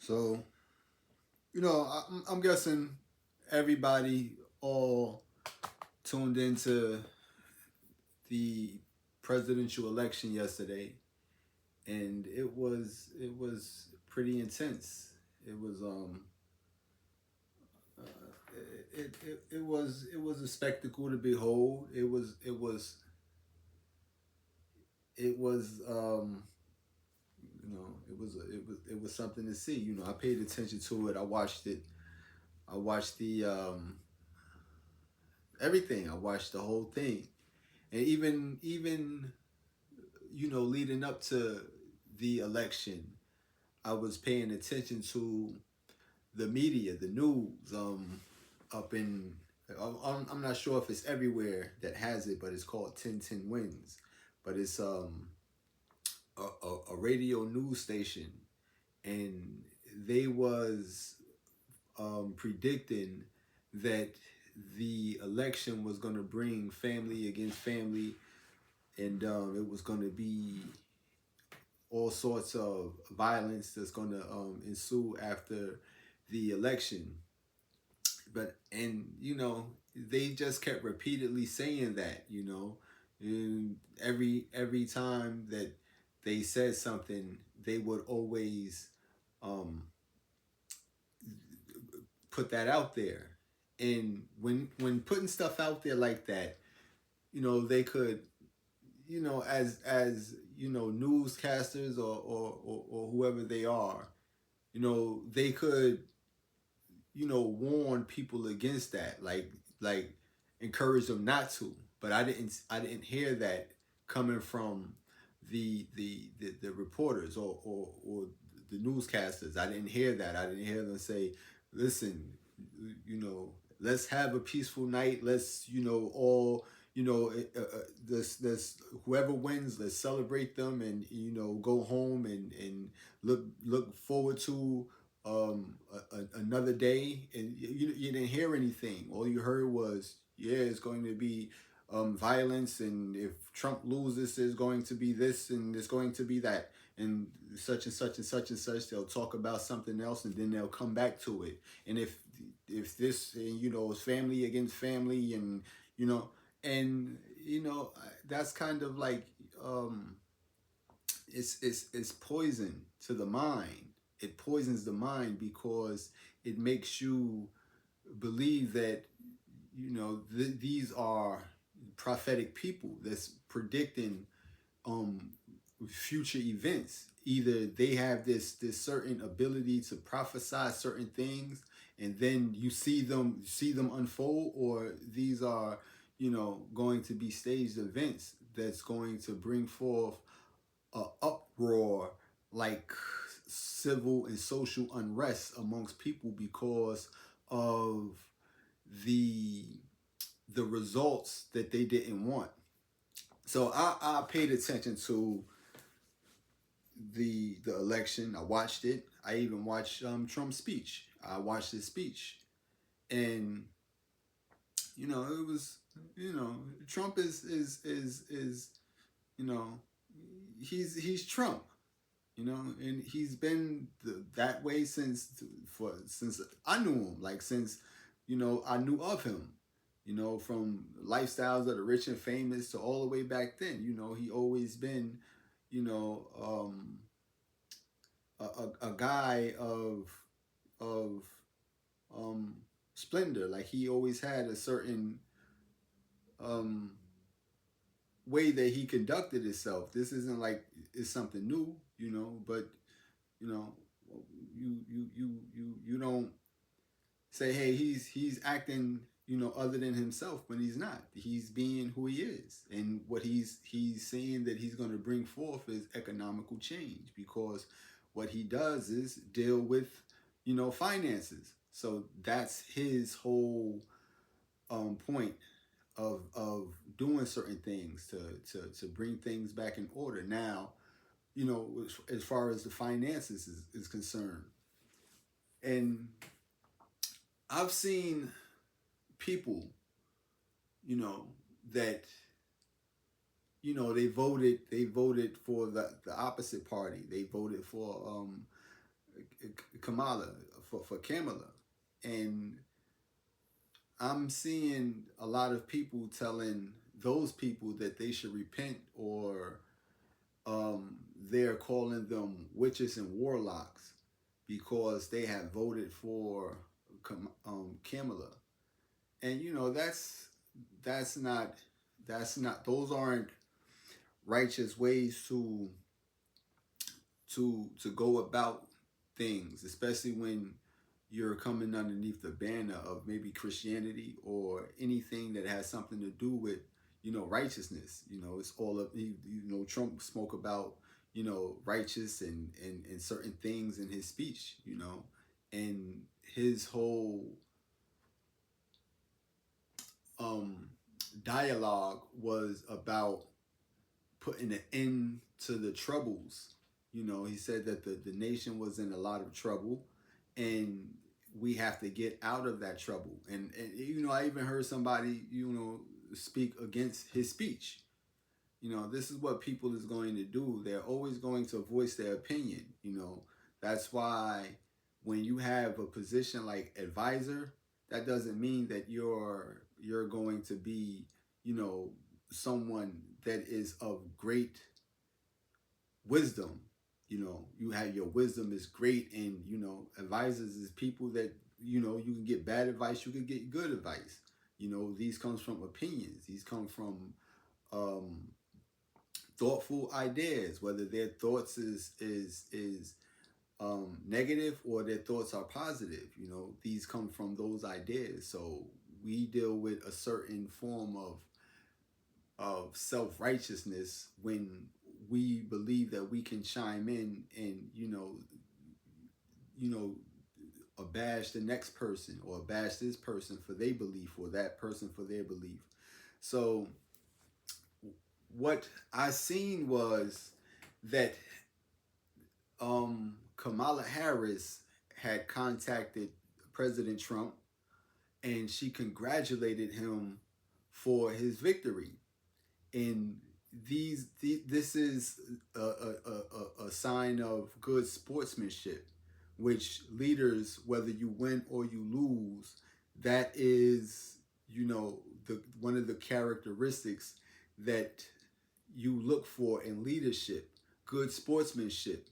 So, I'm guessing everybody all tuned into the presidential election yesterday, and it was pretty intense. It was it was a spectacle to behold. It was something to see. I paid attention to it. I watched it. I watched the everything. I watched the whole thing, and even leading up to the election, I was paying attention to the media, the news, up in. I'm not sure if it's everywhere that has it, but it's called 1010 Wins. But it's a radio news station, and they was predicting that the election was going to bring family against family, and it was going to be all sorts of violence that's going to ensue after the election. And they just kept repeatedly saying that, and every time that they said something, they would always um, put that out there. And when putting stuff out there like that, they could, as newscasters or whoever they are, they could, warn people against that, like encourage them not to. But I didn't hear that coming from the reporters or the newscasters. I didn't hear that. I didn't hear them say, listen, you know, let's have a peaceful night. Let's, all, this whoever wins, let's celebrate them and go home and look forward to another day. And you didn't hear anything. All you heard was, yeah, it's going to be violence, and if Trump loses, there's going to be this and there's going to be that, and such and such and such and such. They'll talk about something else, and then they'll come back to it. And if this, is family against family, and you know, and that's kind of like it's poison to the mind. It poisons the mind because it makes you believe that these are prophetic people that's predicting um future events. Either they have this certain ability to prophesy certain things, and then you see them unfold, or these are going to be staged events that's going to bring forth a uproar, like civil and social unrest amongst people because of the the results that they didn't want. So I paid attention to the election. I watched it. I even watched Trump's speech. I watched his speech, and it was Trump is you know he's Trump. And he's been that way since I knew him, like since I knew of him, from lifestyles of the rich and famous to all the way back then. He always been, you know, a guy of um, splendor. Like he always had a certain um, way that he conducted himself. This isn't like it's something new, but you know, you don't say, hey, he's acting, other than himself when he's not. He's being who he is, and what he's saying that he's going to bring forth is economical change, because what he does is deal with, finances. So that's his whole point of doing certain things to bring things back in order. Now, as far as the finances is concerned, and I've seen people, that they voted for the opposite party. They voted for Kamala, for Kamala. And I'm seeing a lot of people telling those people that they should repent, or they're calling them witches and warlocks because they have voted for Kamala. And that's not those aren't righteous ways to go about things, especially when you're coming underneath the banner of maybe Christianity or anything that has something to do with righteousness. It's all of Trump spoke about righteous and certain things in his speech. And his whole um dialogue was about putting an end to the troubles. He said that the nation was in a lot of trouble, and we have to get out of that trouble. And I even heard somebody speak against his speech. This is what people is going to do. They're always going to voice their opinion. That's why when you have a position like advisor, that doesn't mean that you're going to be, someone that is of great wisdom. You have your wisdom is great, and advisors is people that you can get bad advice, you can get good advice. These comes from opinions. These come from um, thoughtful ideas, whether their thoughts is negative or their thoughts are positive. These come from those ideas. So we deal with a certain form of self-righteousness when we believe that we can chime in and you know abash the next person, or abash this person for their belief, or that person for their belief. So what I seen was that Kamala Harris had contacted President Trump, and she congratulated him for his victory. And this is a sign of good sportsmanship, which leaders, whether you win or you lose, that is the one of the characteristics that you look for in leadership. Good sportsmanship.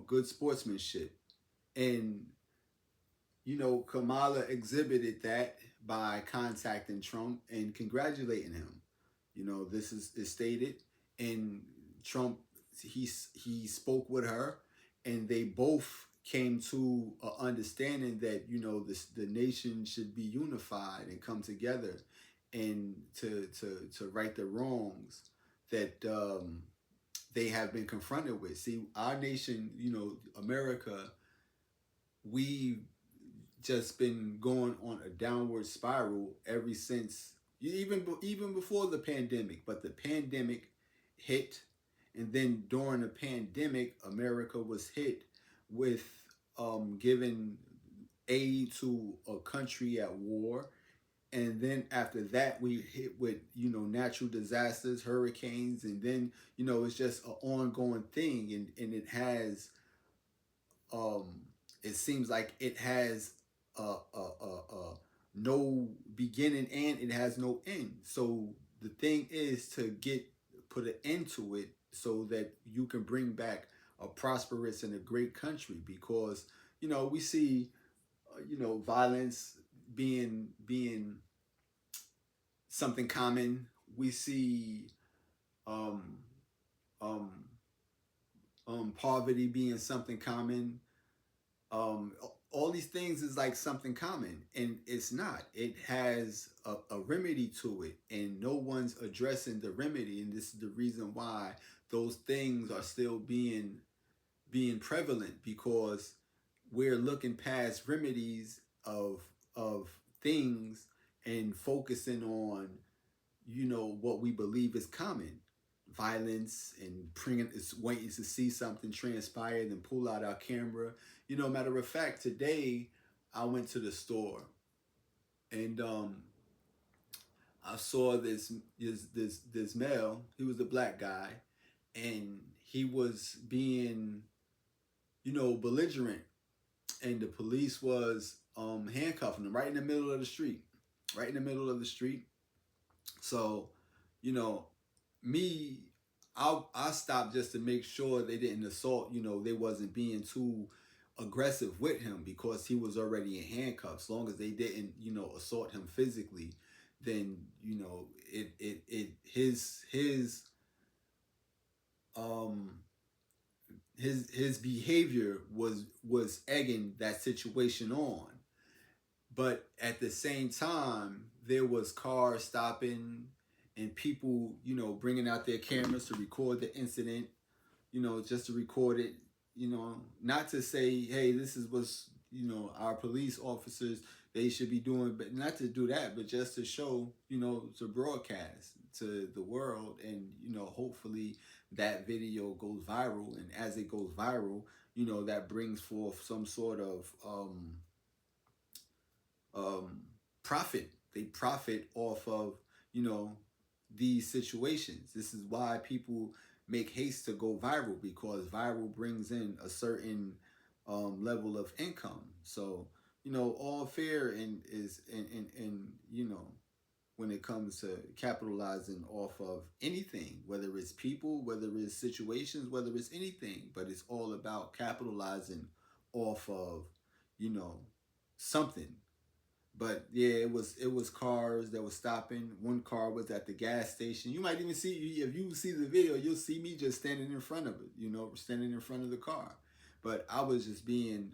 Good sportsmanship. And Kamala exhibited that by contacting Trump and congratulating him. This is stated, and Trump he spoke with her, and they both came to an understanding that the nation should be unified and come together, and to right the wrongs that they have been confronted with. See, our nation, America, we just been going on a downward spiral ever since, even before the pandemic. But the pandemic hit, and then during the pandemic, America was hit with giving aid to a country at war. And then after that, we hit with natural disasters, hurricanes, and then it's just an ongoing thing, and it has um it seems like it has no beginning and it has no end. So the thing is to put an end to it so that you can bring back a prosperous and a great country, because we see violence being something common. We see um um poverty being something common. um all these things is like something common, and it's not. It has a remedy to it, and no one's addressing the remedy. And this is the reason why those things are still being prevalent, because we're looking past remedies of things and focusing on what we believe is common: violence, and bringing is waiting to see something transpire and pull out our camera. Matter of fact, today I went to the store, and I saw this male. He was a black guy, and he was being belligerent and the police was handcuffing him right in the middle of the street, right in the middle of the street. So, you know, me, I stopped just to make sure they didn't assault. You know, they wasn't being too aggressive with him because he was already in handcuffs. As long as they didn't, you know, assault him physically, then you know it um his behavior was egging that situation on. But at the same time, there was cars stopping and people, you know, bringing out their cameras to record the incident, you know, just to record it, you know, not to say, hey, this is what's, you know, our police officers, they should be doing, but not to do that, but just to show, you know, to broadcast to the world. And, you know, hopefully that video goes viral. And as it goes viral, you know, that brings forth some sort of um, profit. They profit off of, you know, these situations. This is why people make haste to go viral, because viral brings in a certain level of income. So, you know, all fair and is and you know, when it comes to capitalizing off of anything, whether it's people, whether it's situations, whether it's anything, but it's all about capitalizing off of, you know, something. But yeah, it was cars that was stopping. One car was at the gas station. You might even see, if you see the video, you'll see me just standing in front of it, you know, standing in front of the car. But I was just being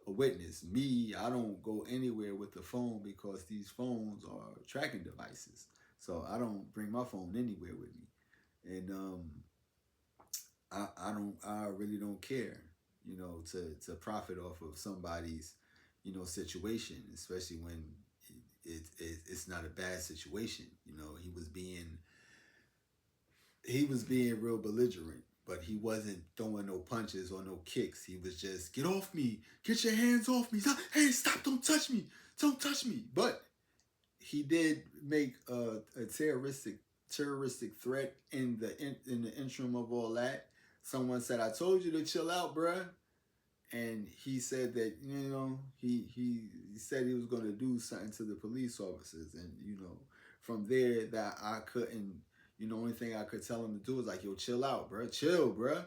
a witness. Me, I don't go anywhere with the phone because these phones are tracking devices. So I don't bring my phone anywhere with me. And I really don't care, you know, to profit off of somebody's, you know, situation, especially when it's not a bad situation. You know, he was being real belligerent, but he wasn't throwing no punches or no kicks. He was just, get off me, get your hands off me, stop, hey, stop, don't touch me. But he did make a terroristic threat in the interim of all that. Someone said, "I told you to chill out, bruh." And he said that, you know, he said he was going to do something to the police officers. And you know, from there, that I couldn't, you know, only thing I could tell him to do was like, yo, chill out, bruh, chill, bruh.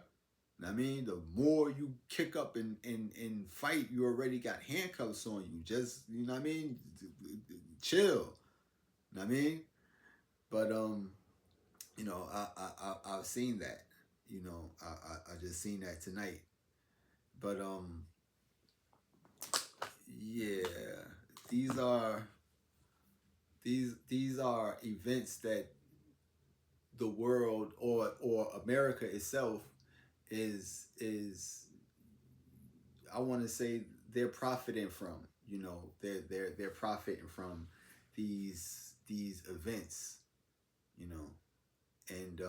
I mean, the more you kick up and fight, you already got handcuffs on you. Just, you know what I mean? Chill. You know what I mean? But you know, I've seen that. You know, I just seen that tonight. But yeah, these are these are events that the world, or America itself is I want to say they're profiting from. You know, they're profiting from these events. You know, and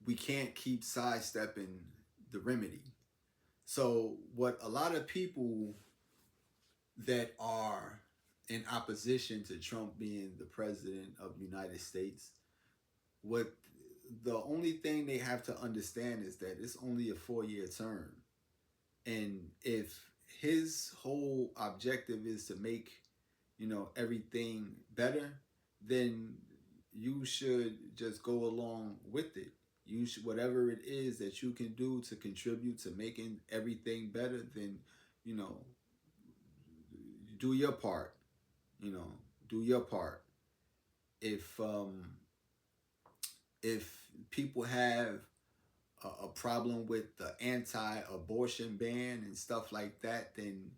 we can't keep sidestepping the remedy. So what a lot of people that are in opposition to Trump being the president of the United States, what the only thing they have to understand is that it's only a 4-year term. And if his whole objective is to make, you know, everything better, then you should just go along with it. You should, whatever it is that you can do to contribute to making everything better, then, you know, do your part. You know, do your part. If if people have a problem with the anti-abortion ban and stuff like that, then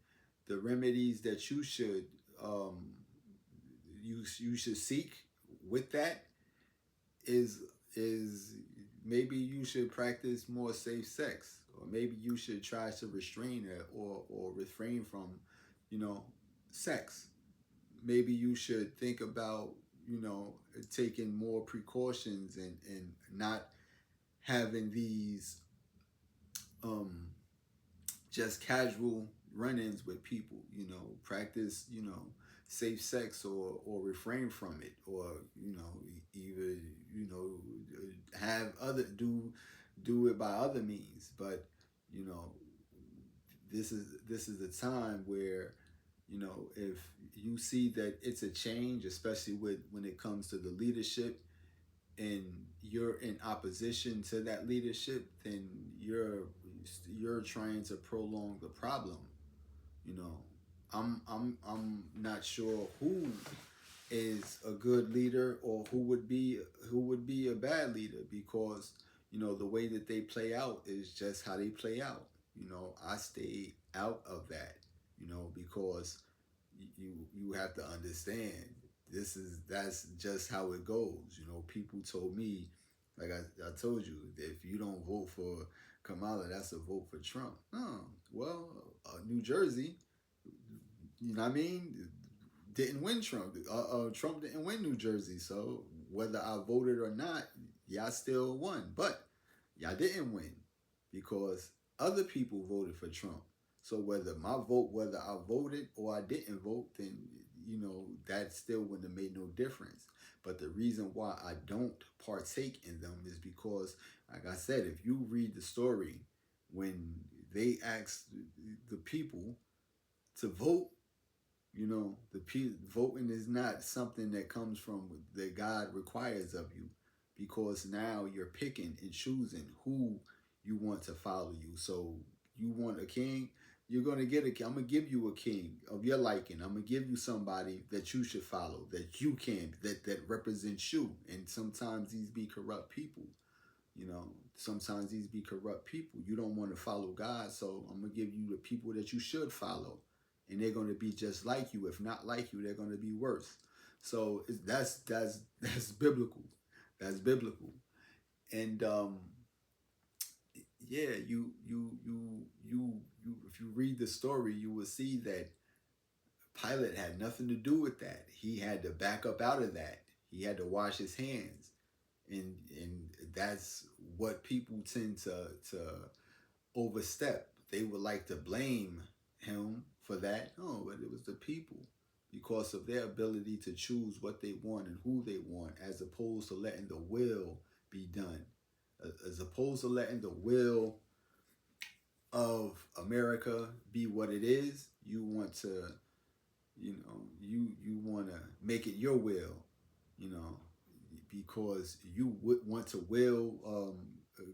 the remedies that um, you should seek with that is is maybe you should practice more safe sex, or maybe you should try to restrain it, or refrain from, you know, sex. Maybe you should think about, you know, taking more precautions, and not having these um just casual run-ins with people. You know, practice, you know, safe sex, or refrain from it, or, you know, either, you know, have other do it by other means. But, you know, this is a time where, if you see that it's a change, especially when it comes to the leadership, and you're in opposition to that leadership, then you're trying to prolong the problem. You know, I'm not sure who is a good leader or who would be a bad leader, because the way that they play out is just how they play out. I stay out of that, because you have to understand, that's just how it goes. People told me, like I told you, that if you don't vote for Kamala, that's a vote for Trump. No, well, New Jersey, you know what I mean, didn't win Trump. Trump didn't win New Jersey, so whether I voted or not, y'all still won. But y'all didn't win because other people voted for Trump. So whether I voted or I didn't vote, then that still wouldn't have made no difference. But the reason why I don't partake in them is because, like I said, if you read the story, when they asked the people to vote, voting is not something that comes from that God requires of you, because now you're picking and choosing who you want to follow you. So you want a king, you're gonna get a king. I'm gonna give you a king of your liking. I'm gonna give you somebody that you should follow, that you can, that represents you. And sometimes these be corrupt people. Sometimes these be corrupt people. You don't want to follow God, so I'm gonna give you the people that you should follow, and they're gonna be just like you. If not like you, they're gonna be worse. So that's biblical. That's biblical. And yeah, you if you read the story, you will see that Pilate had nothing to do with that. He had to back up out of that. He had to wash his hands, and that's what people tend to overstep. They would like to blame him for that. No, but it was the people, because of their ability to choose what they want and who they want, as opposed to letting the will be done, as opposed to letting the will of America be what it is. You want to, you want to make it your will, you know, because you would want to will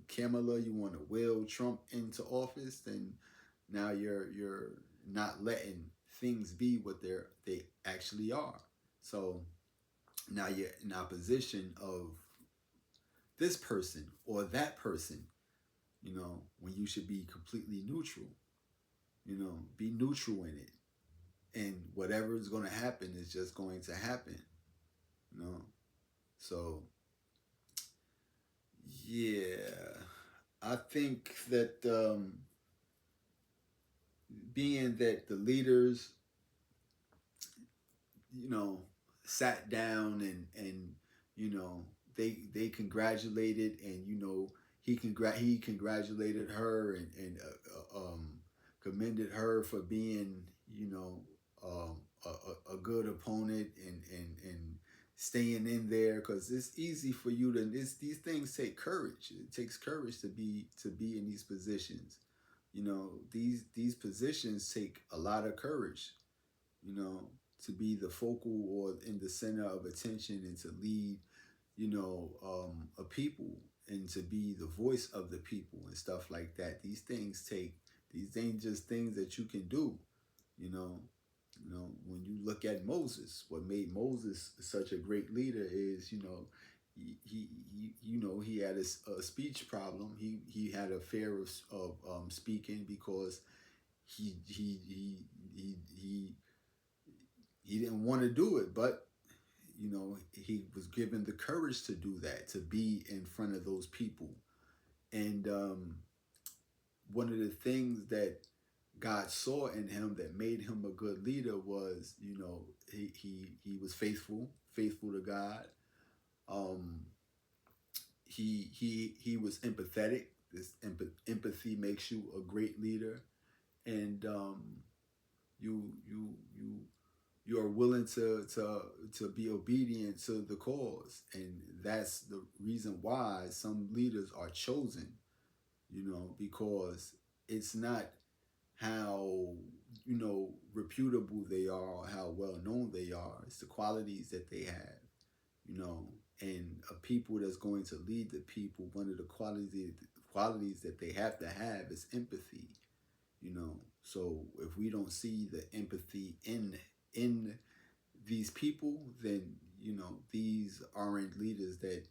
Kamala, you want to will Trump into office, then now you're not letting things be what they actually are. So now you're in opposition of this person or that person, when you should be completely neutral. Be neutral in it, and whatever is going to happen is just going to happen. You know, so yeah, I think that being that the leaders, you know, sat down and they congratulated, and he congratulated her, and commended her for being a good opponent, and staying in there, because it's easy for you to these things take courage. It takes courage to be in these positions. These positions take a lot of courage, you know, to be the focal or in the center of attention, and to lead, a people, and to be the voice of the people and stuff like that. These ain't just things that you can do, you know. When you look at Moses, what made Moses such a great leader is, he had a speech problem. He had a fear of speaking, because he he didn't want to do it, but he was given the courage to do that, to be in front of those people. And one of the things that God saw in him that made him a good leader was, he was faithful to God. Um, he was empathetic. This empathy makes you a great leader, and you you are willing to be obedient to the cause, and that's the reason why some leaders are chosen. Because it's not how, reputable they are, how well known they are. It's the qualities that they have, you know, and a people that's going to lead the people. One of the qualities that they have to have is empathy, you know. So if we don't see the empathy in these people, then these aren't leaders that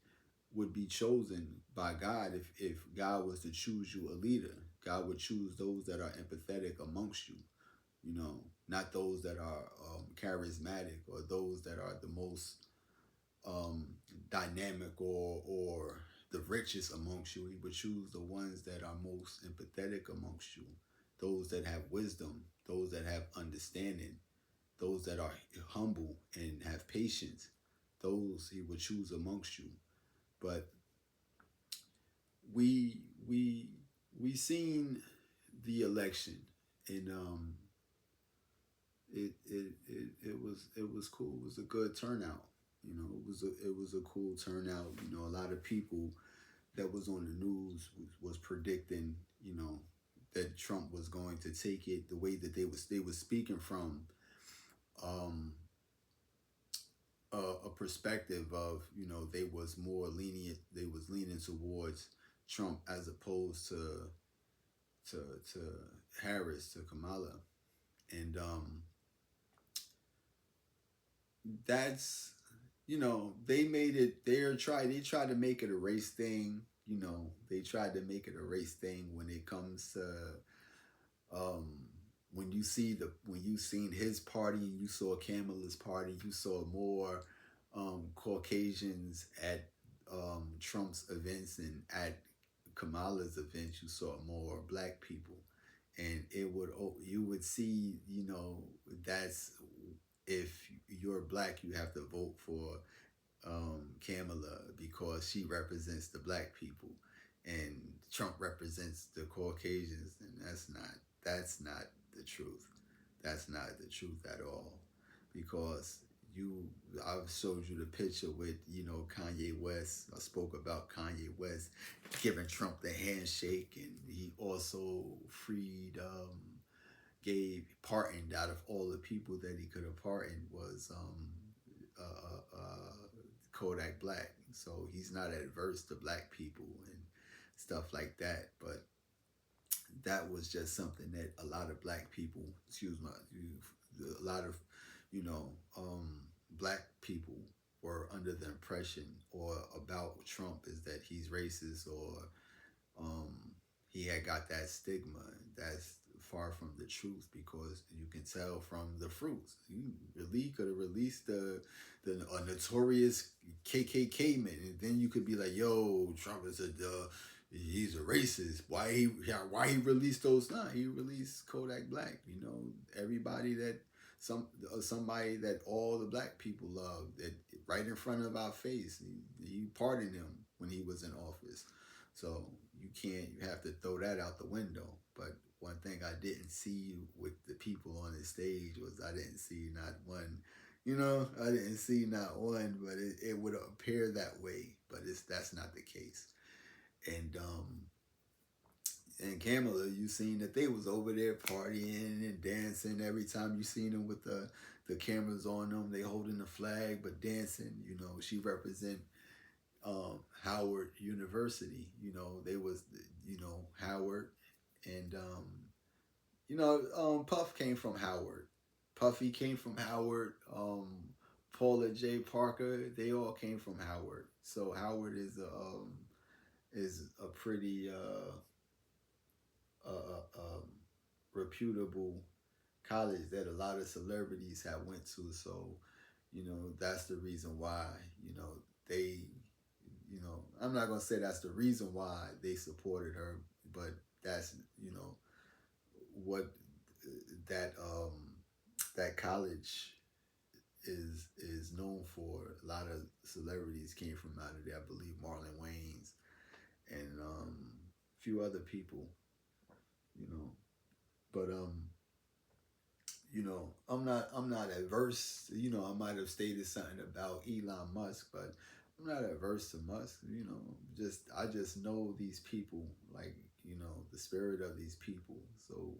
would be chosen by God. If God was to choose you a leader, God would choose those that are empathetic amongst you, not those that are charismatic or those that are the most um, dynamic or the richest amongst you. He would choose the ones that are most empathetic amongst you, those that have wisdom, those that have understanding, those that are humble and have patience. Those he would choose amongst you. But we we we seen the election, and it was cool. It was a good turnout. It was a cool turnout. A lot of people that was on the news was predicting, that Trump was going to take it the way that they was speaking from um, a perspective of, they was more lenient. They was leaning towards Trump as opposed to to Harris, to Kamala, and that's, they made it. They tried to make it a race thing. They tried to make it a race thing when it comes to um when you seen his party and you saw Kamala's party, you saw more Caucasians at Trump's events, and at Kamala's events you saw more black people. And you would see, that's, if you're black, you have to vote for Kamala because she represents the black people, and Trump represents the Caucasians, and that's not the truth. That's not the truth at all, because you I've showed you the picture with Kanye West. I spoke about Kanye West giving Trump the handshake, and he also freed gave pardoned out of all the people that he could have pardoned was Kodak Black. So he's not adverse to black people and stuff like that. But that was just something that a lot of black people, excuse me, a lot of, you know, black people were under the impression or about Trump is that he's racist, or um, he had got that stigma. That's far from the truth, because you can tell from the fruits. You really could have released the a notorious KKK man, and then you could be like, "Yo, Trump is he's a racist. Why he released those? Nah, he released Kodak Black. Everybody that somebody that all the black people love, that right in front of our face. He pardoned him when he was in office. So you have to throw that out the window. But one thing I didn't see with the people on the stage was I didn't see not one, I didn't see not one, but it would appear that way, but that's not the case. And Kamala, you seen that they was over there partying and dancing. Every time you seen them with the cameras on them, they holding the flag but dancing. She represent Howard University. They was Howard, and Puff came from Howard. Puffy came from Howard. Paula J. Parker, they all came from Howard. So Howard is a pretty reputable college that a lot of celebrities have went to. So that's the reason why they I'm not gonna say that's the reason why they supported her, but that's what that that college is known for. A lot of celebrities came from out of there. I believe Marlon Wayans and a few other people, you know. But I'm not adverse. I might have stated something about Elon Musk, but I'm not adverse to Musk. I just know these people, like the spirit of these people. So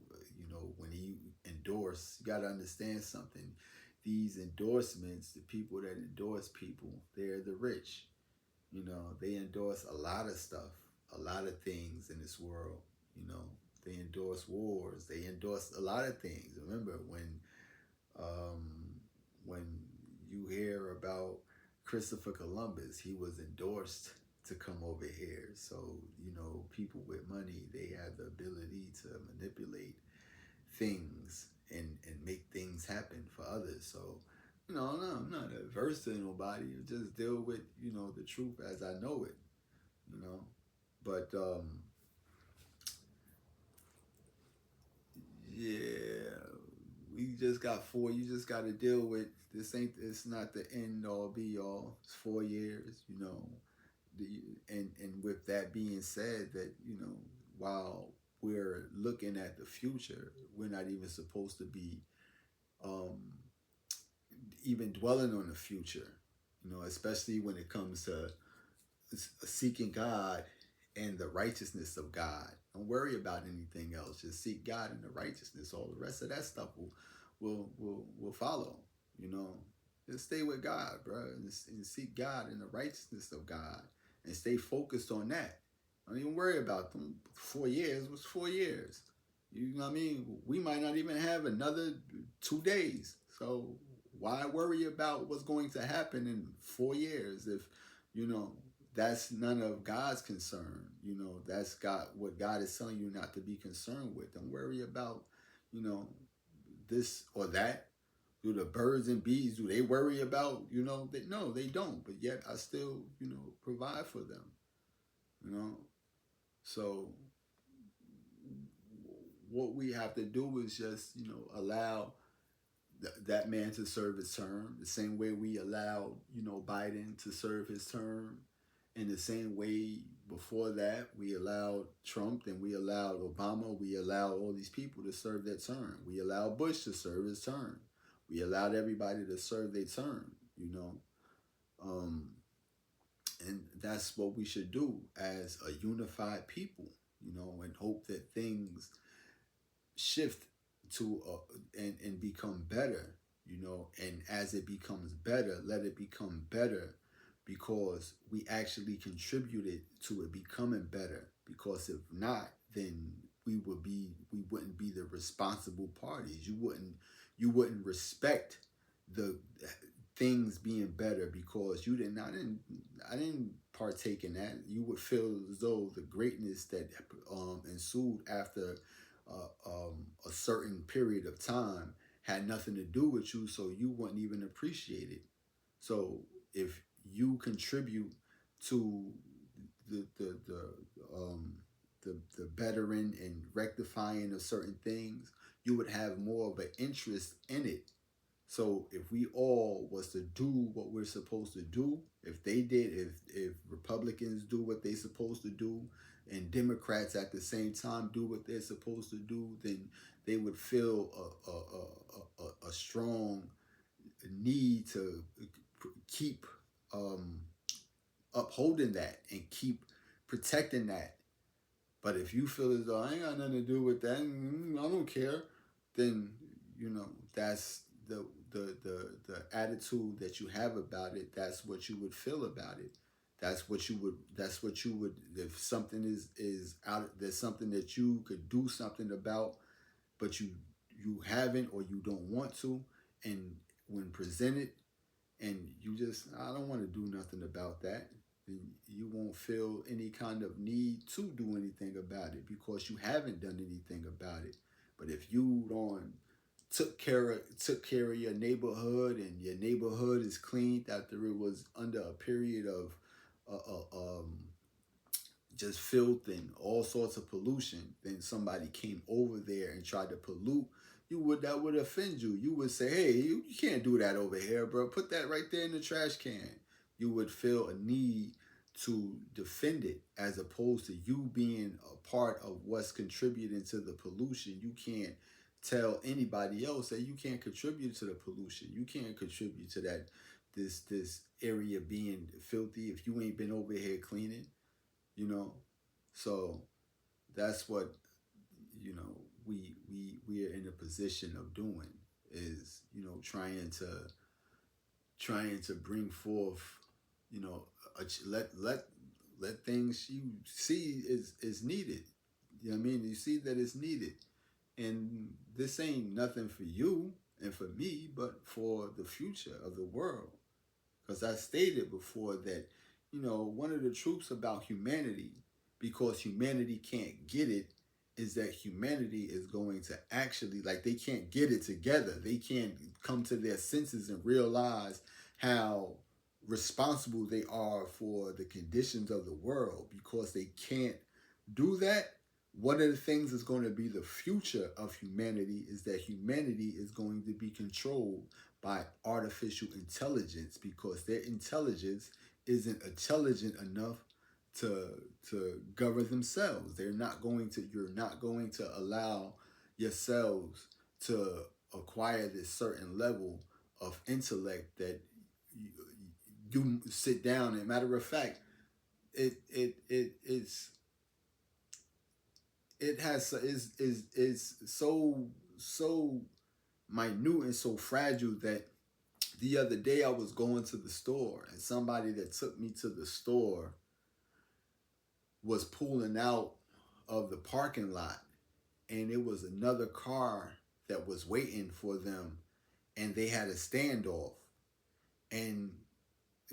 endorse. You got to understand something. These endorsements, the people that endorse people, they're the rich. You know, they endorse a lot of stuff, a lot of things in this world. You know, they endorse wars. They endorse a lot of things. Remember um, when you hear about Christopher Columbus, he was endorsed to come over here. So, you know, people with money, they have the ability to manipulate things and make things happen for others. So, you know, no, I'm not adverse to nobody. Just deal with, you know, the truth as I know it, you know. But yeah, we just got four. You just got to deal with this. Ain't it's not the end all be all. It's 4 years, you know. And with that being said, that you know, while we're looking at the future, we're not even supposed to be um, even dwelling on the future. You know, especially when it comes to seeking God and the righteousness of God. Don't worry about anything else. Just seek God and the righteousness. All the rest of that stuff will follow. You know, just stay with God, bro, and seek God and the righteousness of God, and stay focused on that. Don't even worry about them. 4 years was 4 years. You know what I mean? We might not even have another 2 days. So why worry about what's going to happen in 4 years if you know that's none of God's concern. You know, that's God what God is telling you not to be concerned with. Don't worry about, you know, this or that. Do the birds and bees, do they worry about, you know, no, they don't. But yet I still, you know, provide for them. You know. So what we have to do is just, you know, allow that man to serve his term the same way we allowed, you know, Biden to serve his term. In the same way before that, we allowed Trump, and we allowed Obama, we allowed all these people to serve their term. We allowed Bush to serve his term. We allowed everybody to serve their term, you know. Um, and that's what we should do as a unified people, you know, and hope that things shift to and become better, you know. And as it becomes better, let it become better because we actually contributed to it becoming better. Because if not, then we wouldn't be the responsible parties. You wouldn't respect the things being better because you didn't I didn't partake in that. You would feel as though the greatness that ensued after a certain period of time had nothing to do with you, so you wouldn't even appreciate it. So if you contribute to um, the bettering and rectifying of certain things, you would have more of an interest in it. So if we all was to do what we're supposed to do, if Republicans do what they're supposed to do, and Democrats at the same time do what they're supposed to do, then they would feel a strong need to keep um, upholding that and keep protecting that. But if you feel as though I ain't got nothing to do with that, I don't care, then you know that's the attitude that you have about it. That's what you would feel about it. That's what you would. That's what you would. If something is out, there's something that you could do something about, but you haven't or you don't want to, and when presented, and you just I don't want to do nothing about that, then you won't feel any kind of need to do anything about it because you haven't done anything about it. But if you don't took care of your neighborhood, and your neighborhood is cleaned after it was under a period of just filth and all sorts of pollution, then somebody came over there and tried to pollute, that would offend you. You would say, hey, you can't do that over here, bro. Put that right there in the trash can. You would feel a need to defend it, as opposed to you being a part of what's contributing to the pollution. You can't tell anybody else that you can't contribute to the pollution. You can't contribute to that this area being filthy if you ain't been over here cleaning, you know. So that's what, you know, we are in a position of doing is, you know, trying to bring forth, you know, let things you see is needed. You know what I mean? You see that it's needed, and this ain't nothing for you and for me, but for the future of the world. Because I stated before that, you know, one of the truths about humanity, because humanity can't get it, is that humanity is going to actually, like, they can't get it together. They can't come to their senses and realize how responsible they are for the conditions of the world because they can't do that. One of the things that's going to be the future of humanity is that humanity is going to be controlled by artificial intelligence because their intelligence isn't intelligent enough to govern themselves. They're not going to You're not going to allow yourselves to acquire this certain level of intellect that you, you sit down and matter of fact it's it has is so minute and so fragile that the other day I was going to the store and somebody that took me to the store was pulling out of the parking lot and it was another car that was waiting for them and they had a standoff and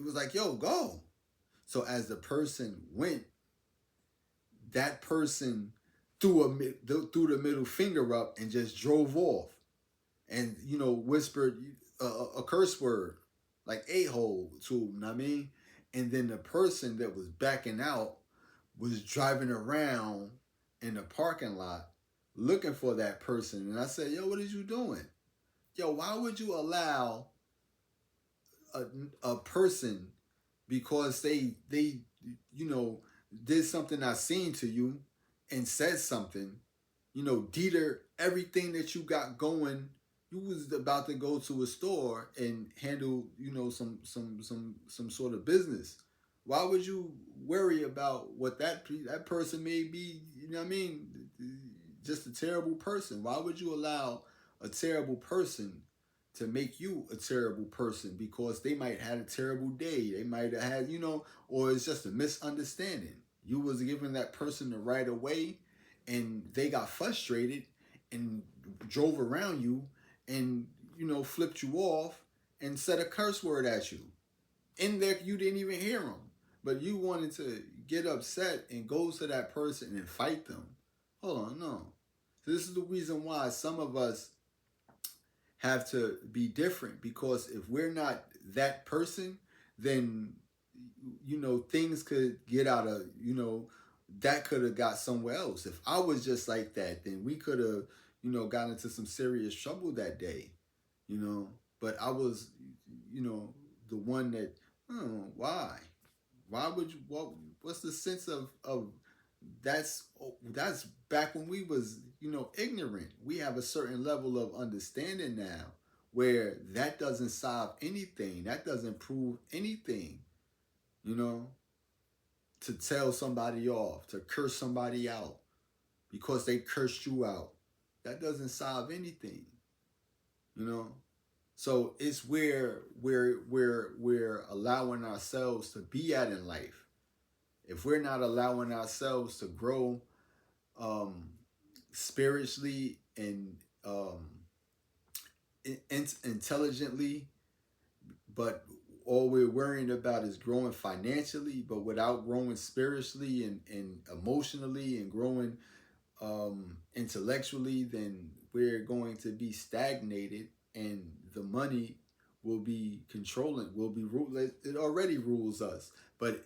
it was like, yo, go. So as the person went, that person threw the middle finger up and just drove off and, you know, whispered a curse word like a-hole to him, you know what I mean? And then the person that was backing out was driving around in the parking lot looking for that person. And I said, yo, what are you doing? Yo, why would you allow a, a person because they you know did something I seen to you and said something, you know, deter everything that you got going. You was about to go to a store and handle, you know, some sort of business. Why would you worry about what that person may be? You know what I mean? Just a terrible person. Why would you allow a terrible person to make you a terrible person because they might have had a terrible day. They might have had, you know, or it's just a misunderstanding. You was giving that person the right of way and they got frustrated and drove around you and, you know, flipped you off and said a curse word at you. In there, you didn't even hear them. But you wanted to get upset and go to that person and fight them. Hold on, no. So this is the reason why some of us have to be different because if we're not that person, then, you know, things could get out of, you know, that could have got somewhere else. If I was just like that, then we could have, you know, got into some serious trouble that day, you know. But I was, you know, the one that, oh, why would you, what's the sense of that's back when we was, you know, ignorant. We have a certain level of understanding now where that doesn't solve anything, that doesn't prove anything, you know. To tell somebody off, to curse somebody out because they cursed you out, that doesn't solve anything, you know. So it's where we're allowing ourselves to be at in life. If we're not allowing ourselves to grow um, spiritually and intelligently, but all we're worrying about is growing financially, but without growing spiritually and emotionally and growing intellectually, then we're going to be stagnated and the money will be controlling, will be it already rules us. But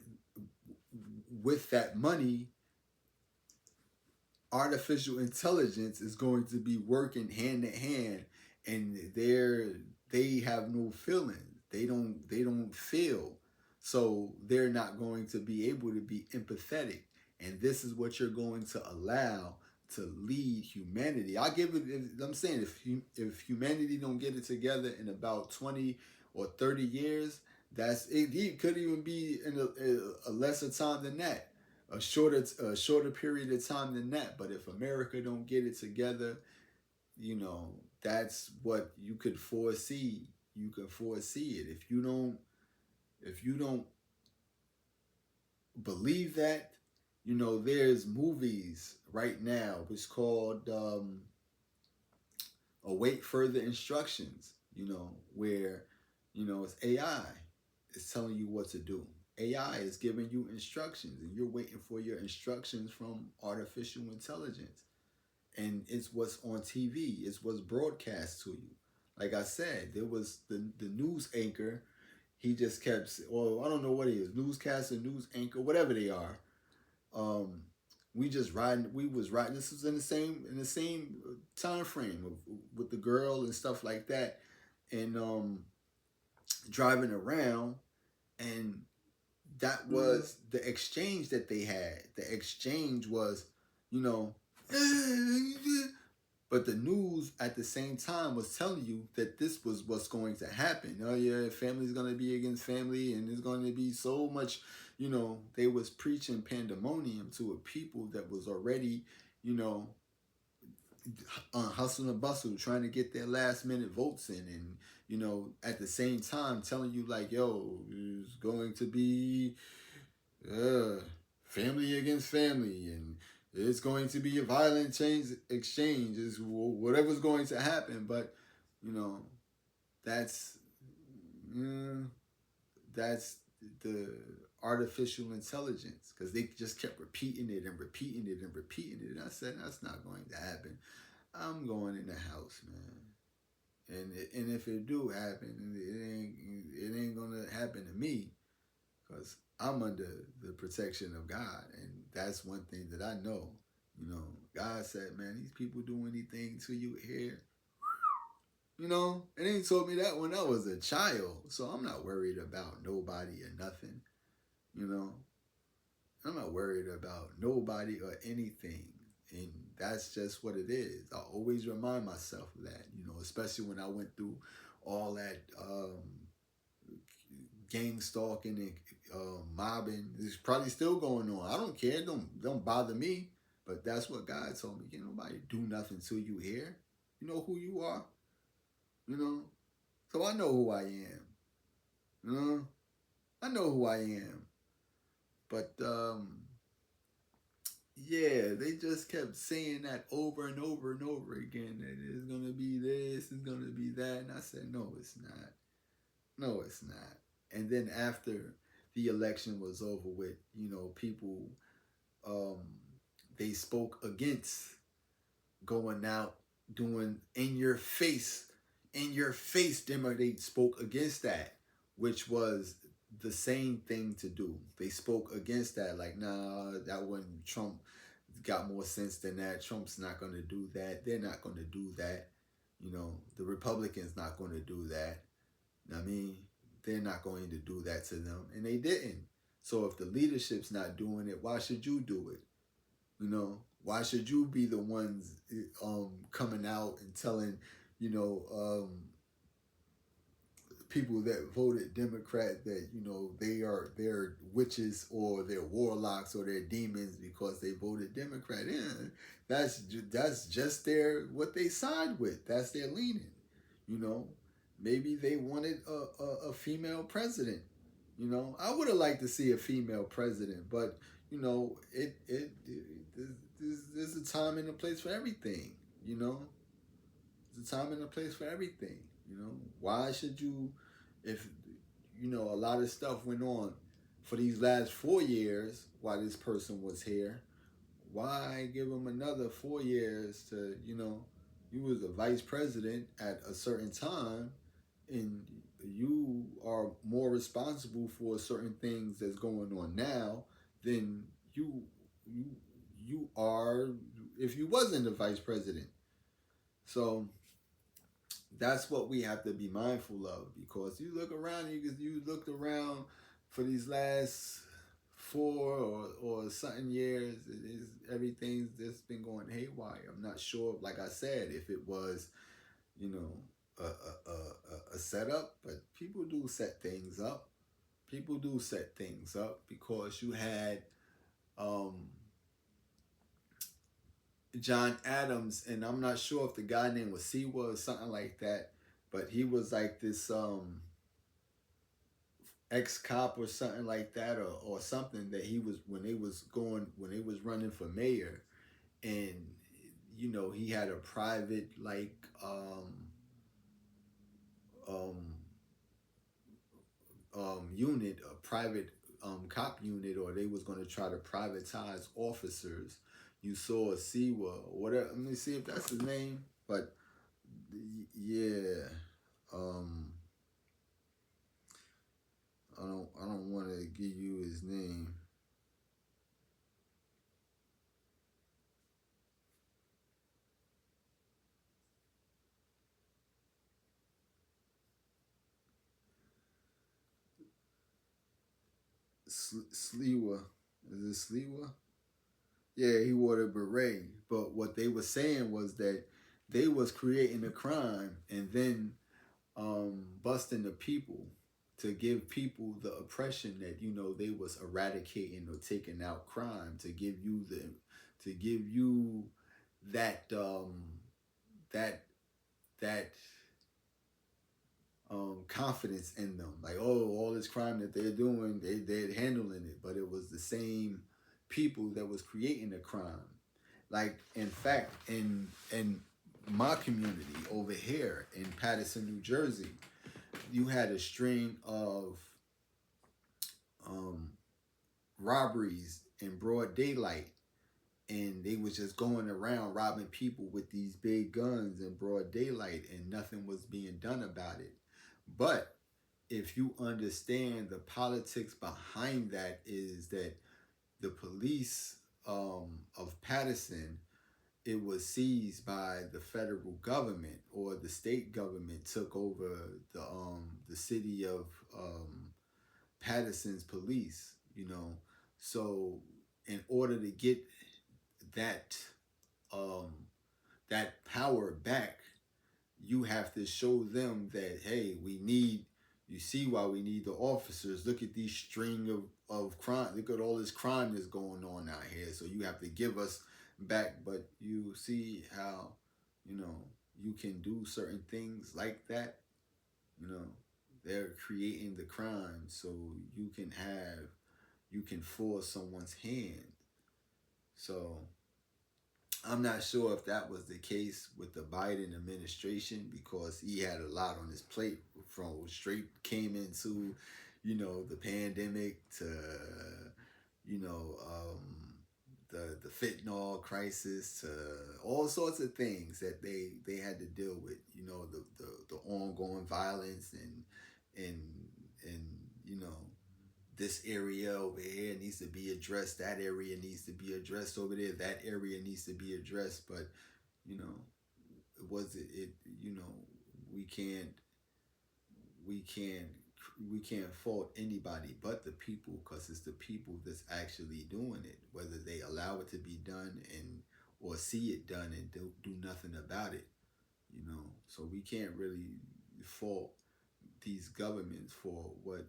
with that money, artificial intelligence is going to be working hand in hand, and they have no feelings. They don't feel, so they're not going to be able to be empathetic. And this is what you're going to allow to lead humanity. I give it. I'm saying if humanity don't get it together in about 20 or 30 years, that's it. It could even be in a lesser time than that, a shorter period of time than that. But if America don't get it together, you know, that's what you could foresee. You can foresee it. If you don't believe that, you know, there's movies right now. It's called Await Further Instructions. You know, where you know it's AI. It's telling you what to do. AI is giving you instructions, and you're waiting for your instructions from artificial intelligence. And it's what's on TV. It's what's broadcast to you. Like I said, there was the news anchor. He just kept, well, I don't know what he is, newscaster, news anchor, whatever they are. Um, we just riding. We was riding. This was in the same time frame with the girl and stuff like that, and driving around, and that was the exchange that they had. The exchange was, you know, but the news at the same time was telling you that this was what's going to happen. Oh yeah, family's gonna be against family, and there's going to be so much. You know, they was preaching pandemonium to a people that was already, you know, hustle and bustle, trying to get their last minute votes in, and you know, at the same time telling you like, yo, it's going to be uh, family against family, and it's going to be a violent change exchange. Is whatever's going to happen, but you know, that's mm, that's the artificial intelligence because they just kept repeating it and repeating it and repeating it. And I said that's not going to happen. I'm going in the house, man. And if it do happen, it ain't gonna happen to me because I'm under the protection of God, and that's one thing that I know. You know, God said, "Man, these people do anything to you here." You know, and He told me that when I was a child, so I'm not worried about nobody or nothing. You know, I'm not worried about nobody or anything. And that's just what it is. I always remind myself of that, you know, especially when I went through all that gang stalking and mobbing. It's probably still going on. I don't care. Don't bother me. But that's what God told me. Can't nobody do nothing to you here. You know who you are. You know. So I know who I am. You know. I know who I am. But yeah, they just kept saying that over and over and over again. That it's gonna be this, it's gonna be that, and I said, no, it's not. No, it's not. And then after the election was over with, you know, people um, they spoke against going out doing in your face demo. They spoke against that, which was the same thing to do. They spoke against that, like, nah, that wasn't Trump. Got more sense than that. Trump's not going to do that. They're not going to do that. You know, the Republicans not going to do that. I mean, they're not going to do that to them, and they didn't. So if the leadership's not doing it, why should you do it? You know, why should you be the ones coming out and telling, you know, people that voted Democrat that you know they're witches or they're warlocks or they're demons because they voted Democrat? Yeah, that's just their what they side with. That's their leaning. You know, maybe they wanted a female president. You know, I would have liked to see a female president, but you know, there's a time and a place for everything. You know, there's a time and a place for everything. You know, why should you, if you know a lot of stuff went on for these last 4 years while this person was here, why give him another 4 years to, you know, you was a vice president at a certain time and you are more responsible for certain things that's going on now than you you are if you wasn't the vice president. So that's what we have to be mindful of because you look around, you looked around for these last 4 or something years. It is everything's just been going haywire. I'm not sure, like I said, if it was, you know, a setup, but people do set things up. People do set things up because you had um, John Adams, and I'm not sure if the guy name was Siwa or something like that, but he was like this ex cop or something like that, or something that he was when they was running for mayor, and he had a private like um unit, a private cop unit, or they was going to try to privatize officers. You saw a Siwa or whatever. Let me see if that's his name. But yeah, um, I don't want to give you his name. Sliwa, is it Sliwa? Yeah, he wore the beret. But what they were saying was that they was creating a crime and then busting the people to give people the oppression that they was eradicating or taking out crime to give you that that that confidence in them, like, oh, all this crime that they're doing, they're handling it, but it was the same people that was creating the crime. Like, in fact, in my community over here in Paterson, New Jersey, you had a string of um, robberies in broad daylight, and they was just going around robbing people with these big guns in broad daylight, and nothing was being done about it. But if you understand the politics behind that, is that the police of Patterson, it was seized by the federal government, or the state government took over the city of Patterson's police. So in order to get that um, that power back, you have to show them that, hey, we need, you see why we need the officers. Look at these string of crime. Look at all this crime that's going on out here. So you have to give us back. But you see how, you know, you can do certain things like that. You know, they're creating the crime so you can force someone's hand. So I'm not sure if that was the case with the Biden administration, because he had a lot on his plate, from straight came into, the pandemic to, the fentanyl crisis, to all sorts of things that they had to deal with. The ongoing violence, and and you know this area over here needs to be addressed, that area needs to be addressed over there, that area needs to be addressed. But you know was it you know we can't we can't we can't fault anybody but the people, because it's the people that's actually doing it, whether they allow it to be done, and or see it done and do nothing about it. So we can't really fault these governments for what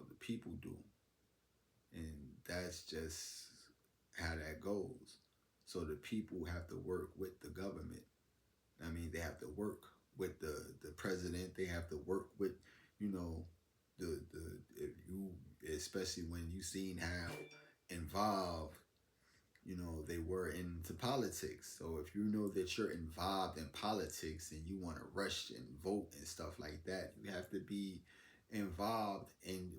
the people do, and that's just how that goes. So the people have to work with the government. I mean, they have to work with the president. They have to work with, you know, the if you, especially when you seen how involved they were into politics. So if you know that you're involved in politics and you want to rush and vote and stuff like that, you have to be involved in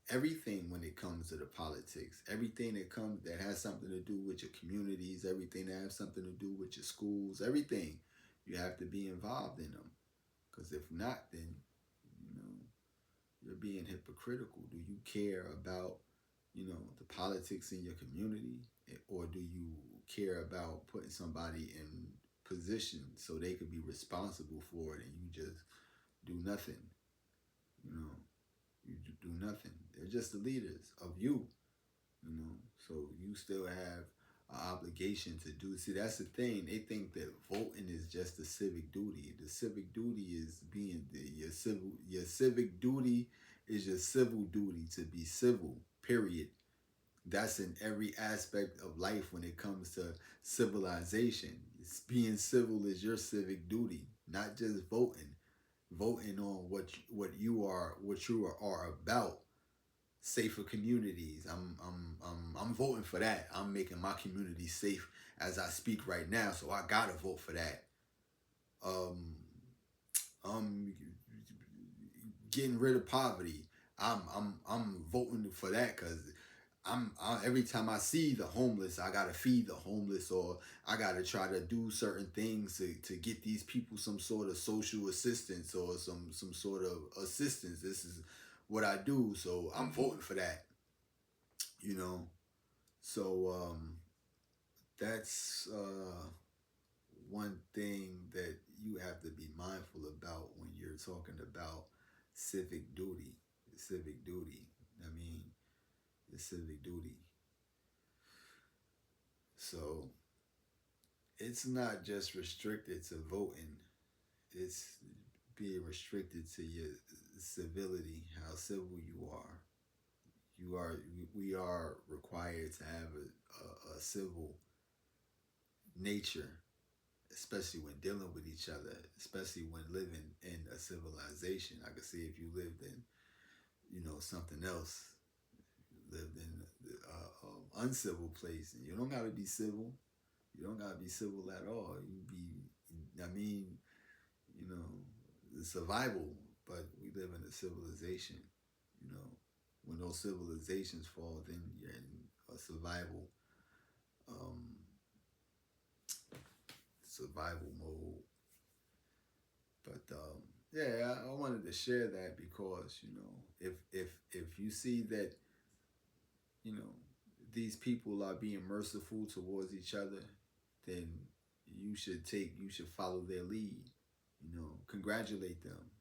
everything when it comes to the politics. Everything that has something to do with your communities, everything that has something to do with your schools, everything, you have to be involved in them. Because if not, then you know you're being hypocritical. Do you care about the politics in your community, or do you care about putting somebody in position so they could be responsible for it, and you just do nothing? You know, you do nothing. They're just the leaders of you. So you still have an obligation to do. See, that's the thing. They think that voting is just a civic duty. The civic duty is your civic duty is your civil duty, to be civil. Period. That's in every aspect of life when it comes to civilization. It's being civil is your civic duty, not just voting. Voting on what you are about. Safer communities. I'm voting for that. I'm making my community safe as I speak right now, so I gotta vote for that. Um, um, getting rid of poverty. I'm voting for that because every time I see the homeless, I gotta feed the homeless, or I gotta try to do certain things to get these people some sort of social assistance or some sort of assistance. This is what I do, so I'm voting for that. You know, so that's one thing that you have to be mindful about when you're talking about civic duty. Civic duty. I mean, the civic duty. So it's not just restricted to voting. It's being restricted to your civility, how civil you are. You are. We are required to have a civil nature, especially when dealing with each other, especially when living in a civilization. I could see if you lived in, something else, lived in uncivil place, and you don't gotta be civil. You don't gotta be civil at all. You be, I mean, you know, the survival, but we live in a civilization. You know, when those civilizations fall, then you're in a um, survival mode. But yeah, I wanted to share that because if you see that you know these people are being merciful towards each other, then you should follow their lead. Congratulate them.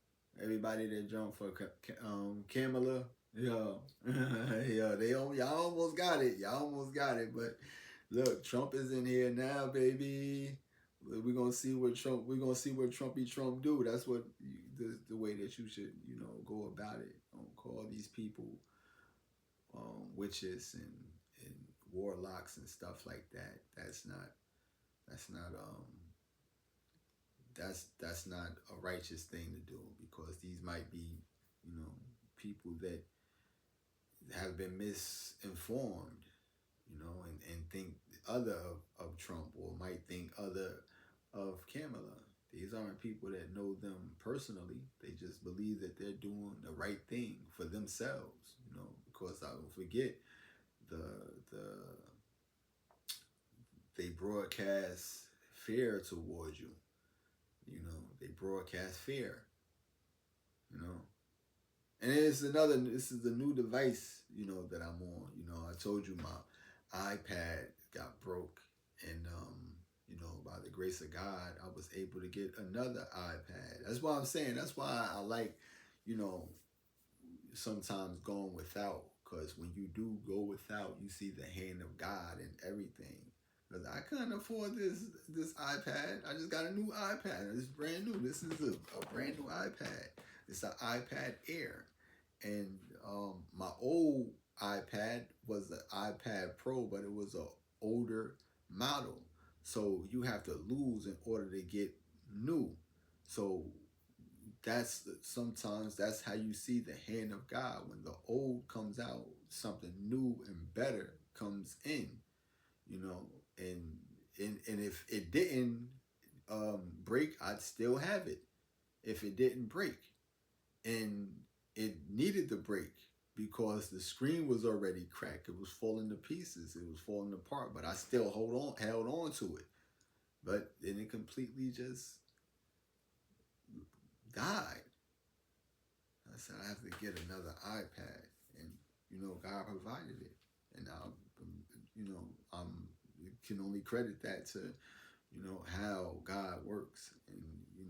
Everybody that jumped for Kamala, yeah, yeah, y'all almost got it. Y'all almost got it. But look, Trump is in here now, baby. We're gonna see what Trump. We're gonna see what Trumpy Trump do. That's what the way that you should go about it. Don't call these people witches and warlocks and stuff like that. That's not that's not a righteous thing to do because these might be people that have been misinformed, and think other of Trump or might think other of Kamala. These aren't people that know them personally. They just believe that they're doing the right thing for themselves, because I don't forget the the they broadcast fear towards you. They broadcast fear, you know. And this is the new device, that I'm on. I told you my iPad got broke, and by the grace of God, I was able to get another iPad. That's why I'm saying. That's why I like, you know, sometimes going without, because when you do go without, you see the hand of God in everything. Because I couldn't afford this iPad. I just got a new iPad. It's brand new. This is a brand new iPad. It's an iPad Air, and my old iPad was an iPad Pro, but it was a older model. So you have to lose in order to get new. So sometimes that's how you see the hand of God. When the old comes out, something new and better comes in, you know, and and if it didn't break, I'd still have it. If it didn't break, and it needed to break because the screen was already cracked. It was falling to pieces. It was falling apart, but I still held on to it. But then it completely just died. I said I have to get another iPad, and God provided it, and you know I'm can only credit that to how God works, and you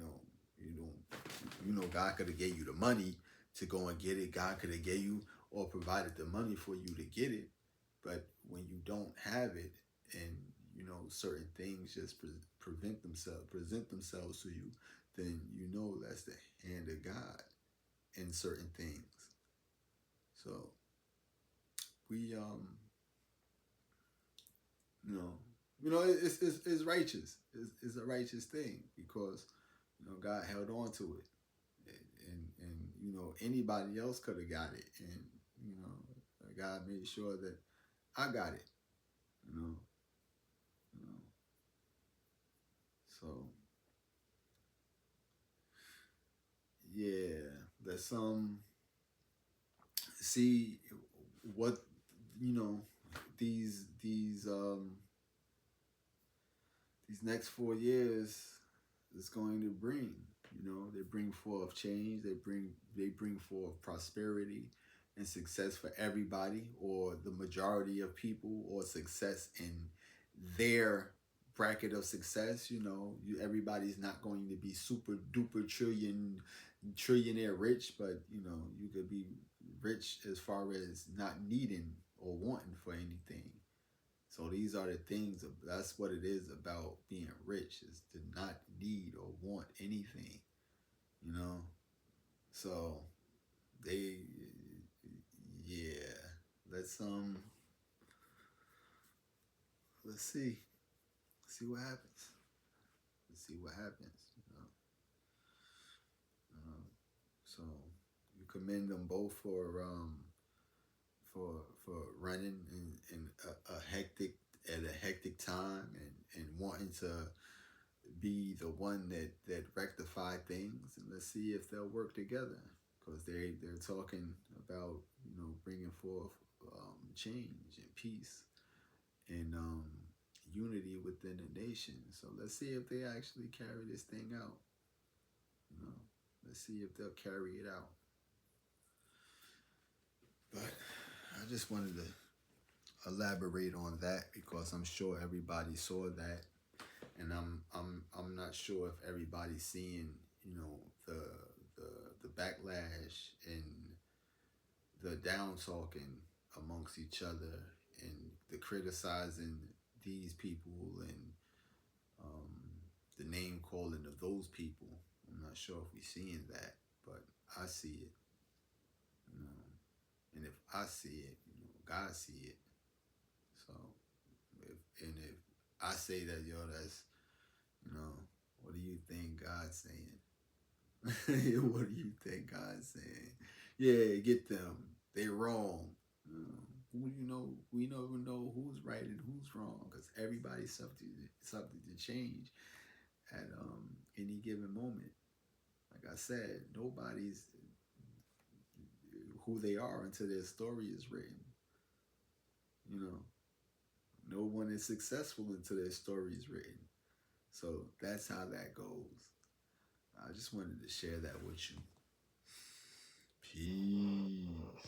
God could have gave you the money to go and get it. God could have gave you or provided the money for you to get it, but when you don't have it, and certain things just present themselves to you, then that's the hand of God in certain things. So we You know, it's righteous. It's a righteous thing because God held on to it, and anybody else could have got it, and you know God made sure that I got it. You know, you know. So yeah, let's see what you know these next 4 years is going to bring. They bring forth change. They bring forth prosperity and success for everybody, or the majority of people, or success in their bracket of success. Everybody's not going to be super duper trillionaire rich, but you could be rich as far as not needing or wanting for anything. So these are the things. That's what it is about being rich, is to not need or want anything. You know. So they, yeah. Let's let's see what happens. Let's see what happens. Um, so you commend them both for running in a hectic time, and wanting to be the one that rectify things, and let's see if they'll work together, because they're talking about bringing forth change and peace and unity within the nation. So let's see if they actually carry this thing out. you know let's see if they'll carry it out. But I just wanted to elaborate on that, because I'm sure everybody saw that, and I'm not sure if everybody's seeing the the backlash and the down talking amongst each other, and the criticizing these people, and um, the name calling of those people. I'm not sure if we're seeing that, but I see it. you know and if I see it, God see it. So if I say that, that's you know what do you think God's saying? What do you think God's saying? Yeah, get them. They wrong. We never know who's right and who's wrong, because everybody's subject to change at any given moment. Like I said, nobody's who they are until their story is written. You know, no one is successful until their story is written. So that's how that goes. I just wanted to share that with you.